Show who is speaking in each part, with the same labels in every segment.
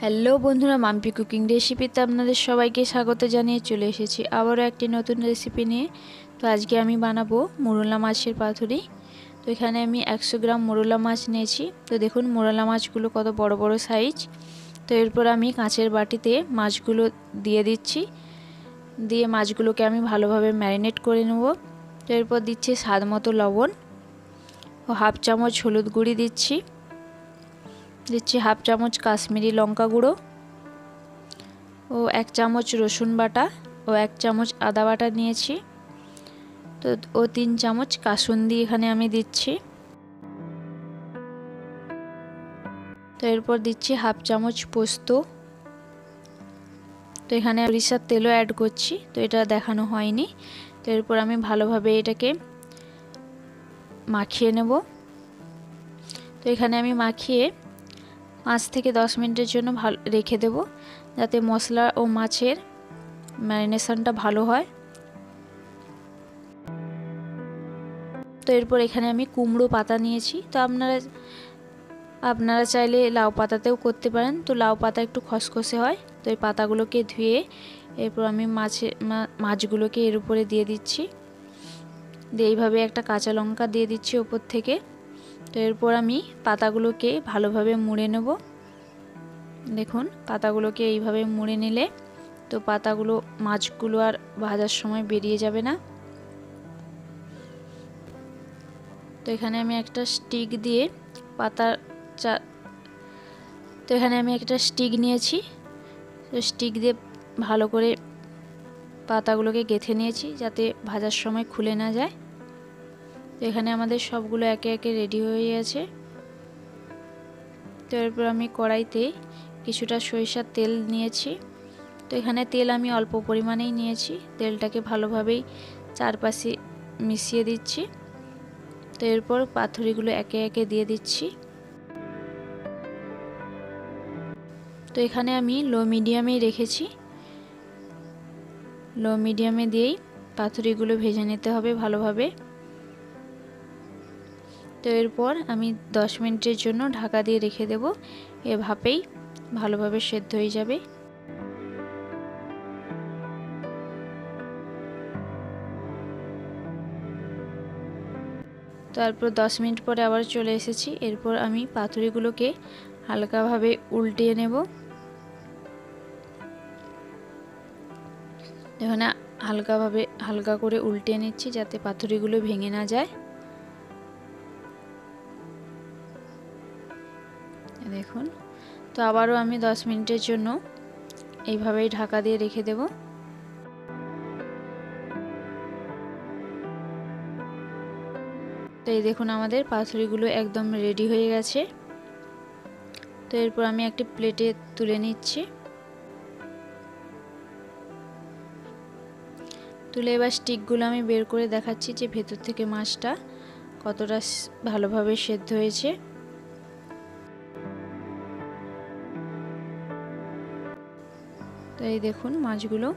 Speaker 1: Hello বন্ধুরা, Mampi cooking রেসিপিতে আপনাদের সবাইকে স্বাগত জানিয়ে চলে এসেছি আবারও একটি নতুন রেসিপি নিয়ে। তো আজকে আমি বানাবো মোরলা মাছের পাতুরি। তো এখানে আমি 100 গ্রাম মোরলা মাছ নিয়েছি। তো দেখুন মোরলা মাছগুলো কত বড় বড় সাইজ। তো এরপর আমি কাঁচের বাটিতে মাছগুলো দিয়ে দিচ্ছি, দিয়ে মাছগুলোকে আমি ভালোভাবে ম্যারিনেট করে নেব। তো এরপর দিচ্ছি স্বাদ মতো লবণ ও হাফ চামচ হলুদ গুঁড়ি দিচ্ছি, হাফ চামচ কাশ্মীরি লঙ্কা গুঁড়ো ও 1 চামচ রসুন বাটা ও 1 চামচ আদা বাটা নিয়েছি। তো 3 চামচ কাসুন্দি এখানে আমি দিচ্ছি। তো এরপর দিচ্ছি হাফ চামচ পোস্ত। তো এখানে সরিষার তেলও অ্যাড করছি, তো এটা দেখানো হয়নি। তো এরপর আমি ভালোভাবে এটাকে মাখিয়ে নেব। তো এখানে আমি মাখিয়ে 5 থেকে 10 মিনিটের জন্য রেখে দেব, যাতে মশলা ও মাছের ম্যারিনেশনটা ভালো হয়। তো এরপর এখানে আমি কুমড়ো পাতা নিয়েছি। তো আপনারা চাইলে লাউ পাতাতেও করতে পারেন। তো লাউ পাতা একটু খসখসে হয়, তো এই পাতাগুলোকে ধুয়ে এরপর আমি মাছগুলোকে এর উপরে দিয়ে দিচ্ছি, দিয়ে এইভাবে একটা কাঁচা লঙ্কা দিয়ে দিচ্ছি ওপর থেকে। তো এরপর আমি পাতাগুলোকে ভালোভাবে মুড়ে নেব। দেখুন পাতাগুলোকে এইভাবে মুড়ে নিলে তো পাতাগুলো মাছগুলো আর ভাজার সময় বেরিয়ে যাবে না। তো এখানে আমি একটা স্টিক দিয়ে এখানে আমি একটা স্টিক নিয়েছি। তো স্টিক দিয়ে ভালো করে পাতাগুলোকে গেঁথে নিয়েছি, যাতে ভাজার সময় খুলে না যায়। তো এখানে আমাদের সবগুলো একে একে রেডি হয়ে গেছে। তো এরপর আমি কড়াইতে কিছুটা সরিষার তেল নিয়েছি। তো এখানে তেল আমি অল্প পরিমাণেই নিয়েছি। তেলটাকে ভালোভাবেই চারপাশে মিশিয়ে দিচ্ছি। তো এরপর পাতুরিগুলো একে একে দিয়ে দিচ্ছি। তো এখানে আমি লো মিডিয়ামেই রেখেছি। লো মিডিয়ামে দিয়েই পাতুরিগুলো ভেজে নিতে হবে ভালোভাবে। তো এরপর আমি 10 মিনিটের জন্য ঢাকা দিয়ে রেখে দেব, এ ভাপেই ভালোভাবে সেদ্ধ হয়ে যাবে। তারপর 10 মিনিট পরে আবার চলে এসেছি। এরপর আমি পাতুরিগুলোকে হালকাভাবে উল্টিয়ে নেব। এখানে হালকা করে উল্টিয়ে নিচ্ছি, যাতে পাতুরিগুলো ভেঙে না যায়। দেখুন, তো আবারও আমি 10 মিনিটের জন্য এইভাবেই ঢাকা দিয়ে রেখে দেব। তো এই দেখুন আমাদের পাতুরিগুলো একদম রেডি হয়ে গেছে। তো এরপর আমি একটি প্লেটে তুলে নিচ্ছি। তুলে এবার স্টিকগুলো আমি বের করে দেখাচ্ছি যে ভেতর থেকে মাছটা কতটা ভালোভাবে সেদ্ধ হয়েছে। তো এই দেখুন মাছগুলো।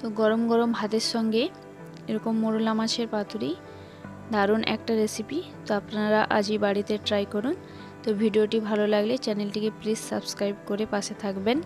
Speaker 1: তো গরম গরম ভাতের সঙ্গে এরকম মোরলা মাছের পাতুরি দারুণ একটা রেসিপি। তো আপনারা আজই বাড়িতে ট্রাই করুন। তো ভিডিওটি ভালো লাগলে চ্যানেলটিকে প্লিজ সাবস্ক্রাইব করে পাশে থাকবেন।